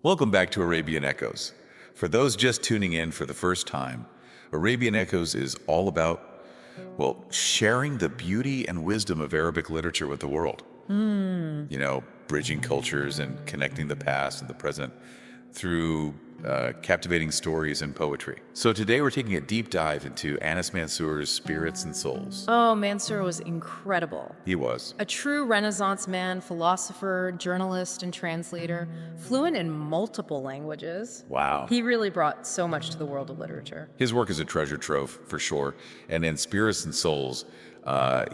Welcome back to Arabian Echoes. For those just tuning in for the first time, Arabian Echoes is all about, sharing the beauty and wisdom of Arabic literature with the world. Bridging cultures and connecting the past and the present through captivating stories and poetry. So today we're taking a deep dive into Anas Mansour's Spirits and Souls. Oh, Mansour was incredible. He was. A true Renaissance man, philosopher, journalist, and translator, fluent in multiple languages. Wow. He really brought so much to the world of literature. His work is a treasure trove, for sure. And in Spirits and Souls,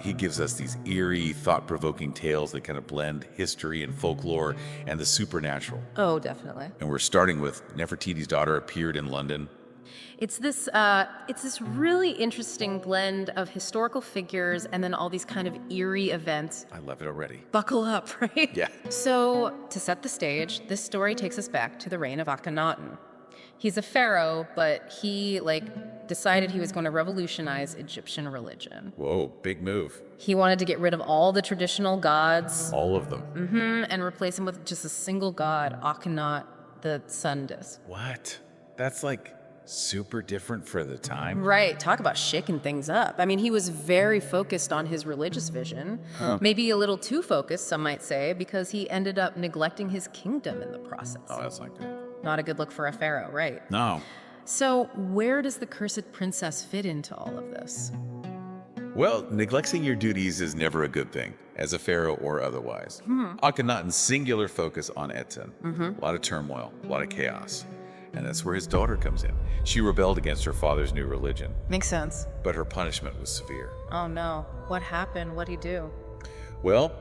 he gives us these eerie, thought-provoking tales that kind of blend history and folklore and the supernatural. Oh, definitely. And we're starting with Nefertiti's daughter appeared in London. It's this really interesting blend of historical figures and then all these kind of eerie events. I love it already. Buckle up, right? Yeah. So, to set the stage, this story takes us back to the reign of Akhenaten. He's a pharaoh, but he, decided he was going to revolutionize Egyptian religion. Whoa, big move. He wanted to get rid of all the traditional gods. All of them. And replace them with just a single god, Akhenaten, the sun disk. What? That's super different for the time. Right, talk about shaking things up. I mean, he was very focused on his religious vision. Maybe a little too focused, some might say, because he ended up neglecting his kingdom in the process. Oh, that's not good. Not a good look for a pharaoh, right? No. So where does the cursed princess fit into all of this? Well, neglecting your duties is never a good thing, as a pharaoh or otherwise. Akhenaten's singular focus on Etten. A lot of turmoil, a lot of chaos. And that's where his daughter comes in. She rebelled against her father's new religion, Makes sense. but her punishment was severe. Oh no, what happened? What'd he do? Well,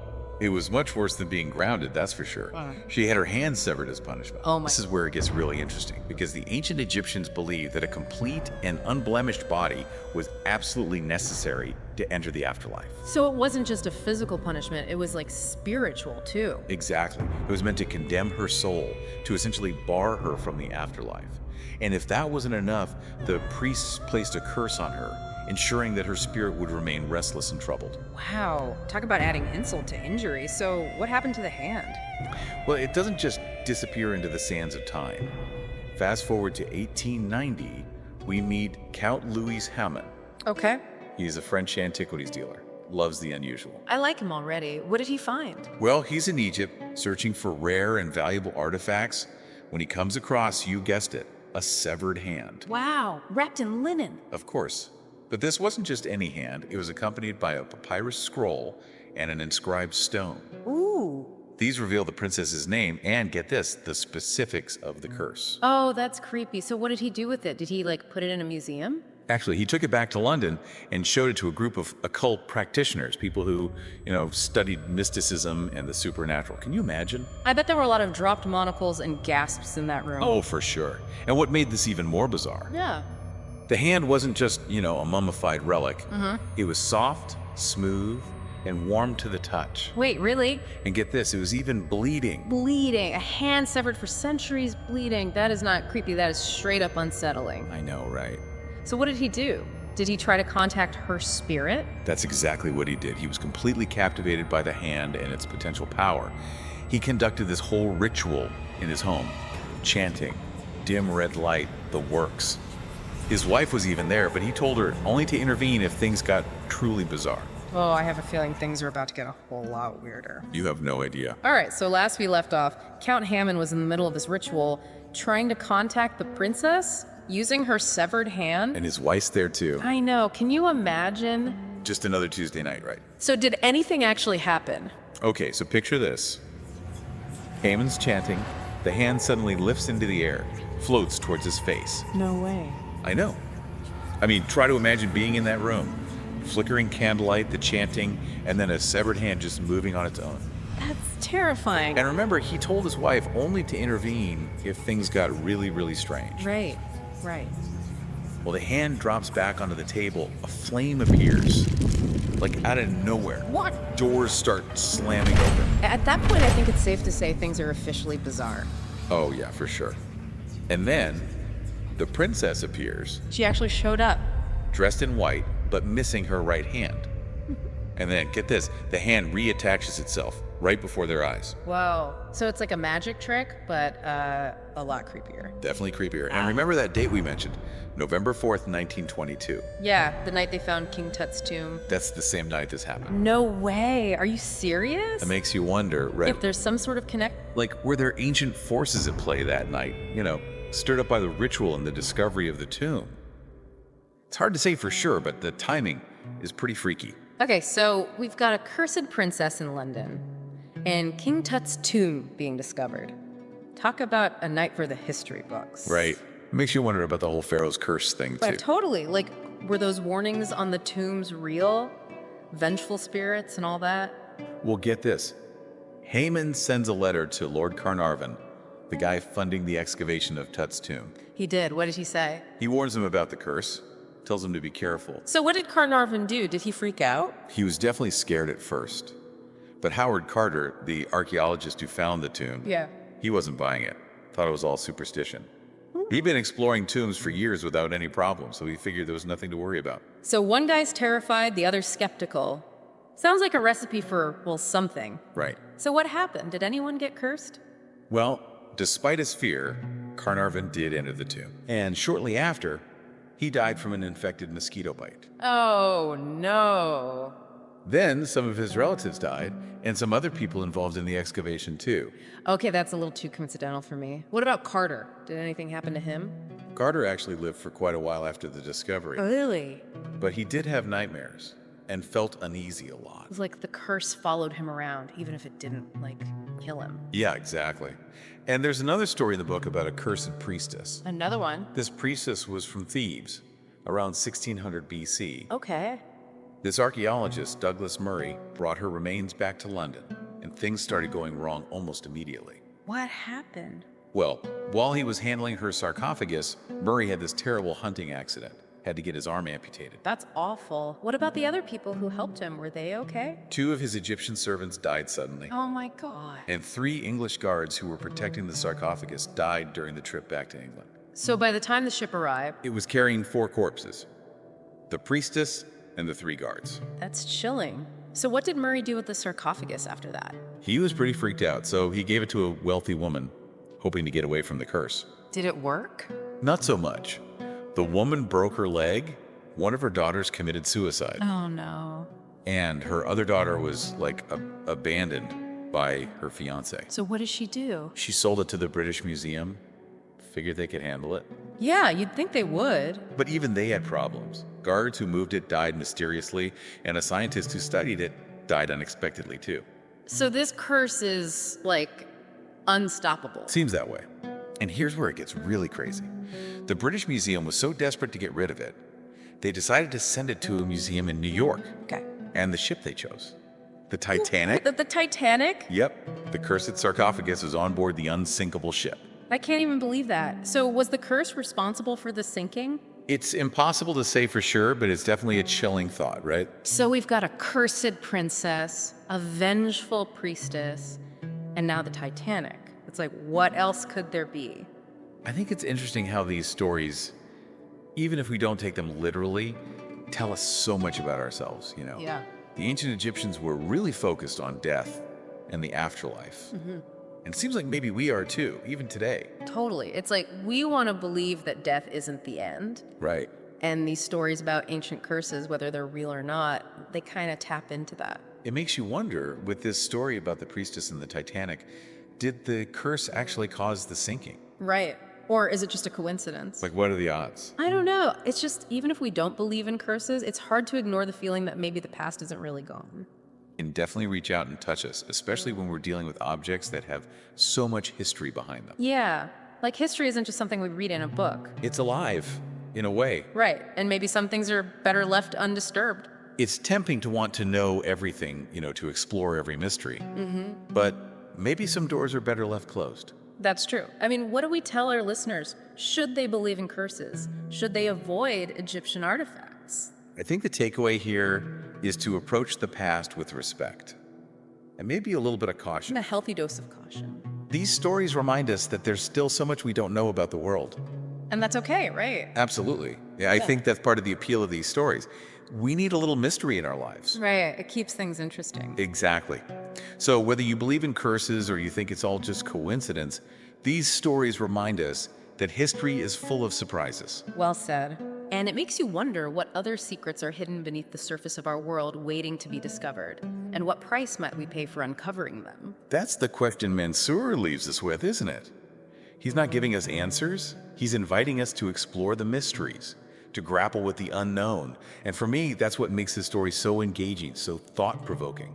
it was much worse than being grounded, that's for sure. She had her hand severed as punishment. Oh my- This is where it gets really interesting, because the ancient Egyptians believed that a complete and unblemished body was absolutely necessary to enter the afterlife. So it wasn't just a physical punishment, it was spiritual too. Exactly. It was meant to condemn her soul, to essentially bar her from the afterlife. And if that wasn't enough, the priests placed a curse on her, ensuring that her spirit would remain restless and troubled. Wow, talk about adding insult to injury. So what happened to the hand? Well, it doesn't just disappear into the sands of time. Fast forward to 1890, we meet Count Louis Hamon. Okay. He's a French antiquities dealer, loves the unusual. I like him already. What did he find? Well, he's in Egypt searching for rare and valuable artifacts when he comes across, you guessed it, a severed hand. Wow, wrapped in linen. Of course. But this wasn't just any hand, it was accompanied by a papyrus scroll and an inscribed stone. Ooh. These reveal the princess's name and, get this, the specifics of the curse. Oh, that's creepy. So what did he do with it? Did he put it in a museum? Actually, he took it back to London and showed it to a group of occult practitioners, people who, studied mysticism and the supernatural. Can you imagine? I bet there were a lot of dropped monocles and gasps in that room. Oh, for sure. And what made this even more bizarre? Yeah. The hand wasn't just, a mummified relic. It was soft, smooth, and warm to the touch. Wait, really? And get this, it was even bleeding. Bleeding. A hand severed for centuries bleeding. That is not creepy. That is straight up unsettling. I know, right? So what did he do? Did he try to contact her spirit? That's exactly what he did. He was completely captivated by the hand and its potential power. He conducted this whole ritual in his home, chanting, dim red light, the works. His wife was even there, but he told her only to intervene if things got truly bizarre. Oh, I have a feeling things are about to get a whole lot weirder. You have no idea. All right, so last we left off, Count Hamon was in the middle of this ritual, trying to contact the princess using her severed hand. And his wife's there too. I know, can you imagine? Just another Tuesday night, right? So did anything actually happen? Okay, so picture this. Haman's chanting, the hand suddenly lifts into the air, floats towards his face. No way. I know. I mean, try to imagine being in that room. Flickering candlelight, the chanting, and then a severed hand just moving on its own. That's terrifying. And remember, he told his wife only to intervene if things got really, really strange. Right. Well, the hand drops back onto the table. A flame appears, out of nowhere. What? Doors start slamming open. At that point, I think it's safe to say things are officially bizarre. Oh, yeah, for sure. And then the princess appears, She actually showed up. dressed in white, but missing her right hand. And then, get this, the hand reattaches itself, right before their eyes. Whoa. So it's like a magic trick, but a lot creepier. Definitely creepier. And remember that date we mentioned, November 4th, 1922. Yeah, the night they found King Tut's tomb. That's the same night this happened. No way. Are you serious? It makes you wonder, right? If there's some sort of Like, were there ancient forces at play that night? Stirred up by the ritual and the discovery of the tomb. It's hard to say for sure, but the timing is pretty freaky. Okay, so we've got a cursed princess in London and King Tut's tomb being discovered. Talk about a night for the history books. Right. It makes you wonder about the whole Pharaoh's curse thing, too. Totally. Like, were those warnings on the tombs real? Vengeful spirits and all that? Well, get this. Haman sends a letter to Lord Carnarvon, the guy funding the excavation of Tut's tomb. He did. What did he say? He warns him about the curse, tells him to be careful. So what did Carnarvon do? Did he freak out? He was definitely scared at first. But Howard Carter, the archaeologist who found the tomb, he wasn't buying it. Thought it was all superstition. He'd been exploring tombs for years without any problem, so he figured there was nothing to worry about. So one guy's terrified, the other's skeptical. Sounds like a recipe for, well, something. Right. So what happened? Did anyone get cursed? Well, despite his fear, Carnarvon did enter the tomb. And shortly after, he died from an infected mosquito bite. Oh, no. Then some of his relatives died, and some other people involved in the excavation too. Okay, that's a little too coincidental for me. What about Carter? Did anything happen to him? Carter actually lived for quite a while after the discovery. Really? But he did have nightmares and felt uneasy a lot. It was like the curse followed him around, even if it didn't, kill him. Yeah, exactly. And there's another story in the book about a cursed priestess. Another one? This priestess was from Thebes, around 1600 BC. Okay. This archaeologist, Douglas Murray, brought her remains back to London, and things started going wrong almost immediately. What happened? Well, while he was handling her sarcophagus, Murray had this terrible hunting accident. Had to get his arm amputated. That's awful. What about the other people who helped him? Were they okay? 2 of his Egyptian servants died suddenly. Oh my God. And 3 English guards who were protecting the sarcophagus died during the trip back to England. So by the time the ship arrived... It was carrying 4 corpses. The priestess and the 3 guards. That's chilling. So what did Murray do with the sarcophagus after that? He was pretty freaked out, so he gave it to a wealthy woman, hoping to get away from the curse. Did it work? Not so much. The woman broke her leg, one of her daughters committed suicide. Oh no. And her other daughter was, abandoned by her fiance. So what did she do? She sold it to the British Museum, figured they could handle it. Yeah, you'd think they would. But even they had problems. Guards who moved it died mysteriously, and a scientist who studied it died unexpectedly too. So this curse is, unstoppable. Seems that way. And here's where it gets really crazy. The British Museum was so desperate to get rid of it, they decided to send it to a museum in New York. Okay. And the ship they chose. The Titanic? The Titanic? Yep. The cursed sarcophagus is on board the unsinkable ship. I can't even believe that. So was the curse responsible for the sinking? It's impossible to say for sure, but it's definitely a chilling thought, right? So we've got a cursed princess, a vengeful priestess, and now the Titanic. It's like, what else could there be? I think it's interesting how these stories, even if we don't take them literally, tell us so much about ourselves, Yeah. The ancient Egyptians were really focused on death and the afterlife. And it seems like maybe we are too, even today. Totally. It's like we want to believe that death isn't the end. Right. And these stories about ancient curses, whether they're real or not, they kind of tap into that. It makes you wonder, with this story about the priestess and the Titanic, did the curse actually cause the sinking? Right. Or is it just a coincidence? What are the odds? I don't know. It's just, even if we don't believe in curses, it's hard to ignore the feeling that maybe the past isn't really gone. And definitely reach out and touch us, especially when we're dealing with objects that have so much history behind them. Yeah. History isn't just something we read in a book. It's alive, in a way. Right. And maybe some things are better left undisturbed. It's tempting to want to know everything, to explore every mystery. But maybe some doors are better left closed. That's true. I mean, what do we tell our listeners? Should they believe in curses? Should they avoid Egyptian artifacts? I think the takeaway here is to approach the past with respect and maybe a little bit of caution. And a healthy dose of caution. These stories remind us that there's still so much we don't know about the world. And that's okay, right? Absolutely. Yeah, I think that's part of the appeal of these stories. We need a little mystery in our lives. Right. It keeps things interesting. Exactly. So whether you believe in curses or you think it's all just coincidence, these stories remind us that history is full of surprises. Well said. And it makes you wonder what other secrets are hidden beneath the surface of our world waiting to be discovered, and what price might we pay for uncovering them? That's the question Mansour leaves us with, isn't it? He's not giving us answers. He's inviting us to explore the mysteries, to grapple with the unknown. And for me, that's what makes his story so engaging, so thought-provoking.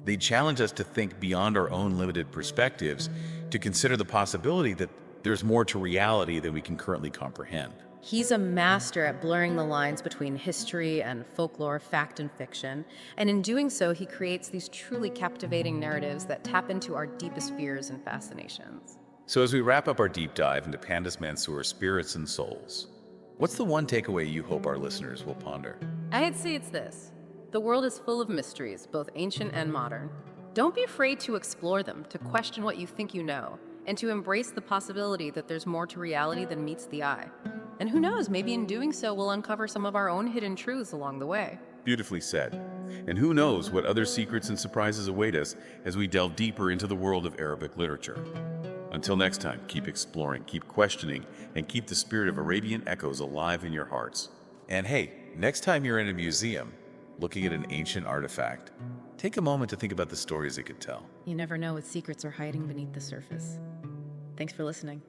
They challenge us to think beyond our own limited perspectives, to consider the possibility that there's more to reality than we can currently comprehend. He's a master at blurring the lines between history and folklore, fact and fiction, and in doing so, he creates these truly captivating narratives that tap into our deepest fears and fascinations. So as we wrap up our deep dive into Pandus Mansour's spirits and souls, what's the one takeaway you hope our listeners will ponder? I'd say it's this. The world is full of mysteries, both ancient and modern. Don't be afraid to explore them, to question what you think you know, and to embrace the possibility that there's more to reality than meets the eye. And who knows, maybe in doing so, we'll uncover some of our own hidden truths along the way. Beautifully said. And who knows what other secrets and surprises await us as we delve deeper into the world of Arabic literature. Until next time, keep exploring, keep questioning, and keep the spirit of Arabian echoes alive in your hearts. And hey, next time you're in a museum, looking at an ancient artifact, take a moment to think about the stories it could tell. You never know what secrets are hiding beneath the surface. Thanks for listening.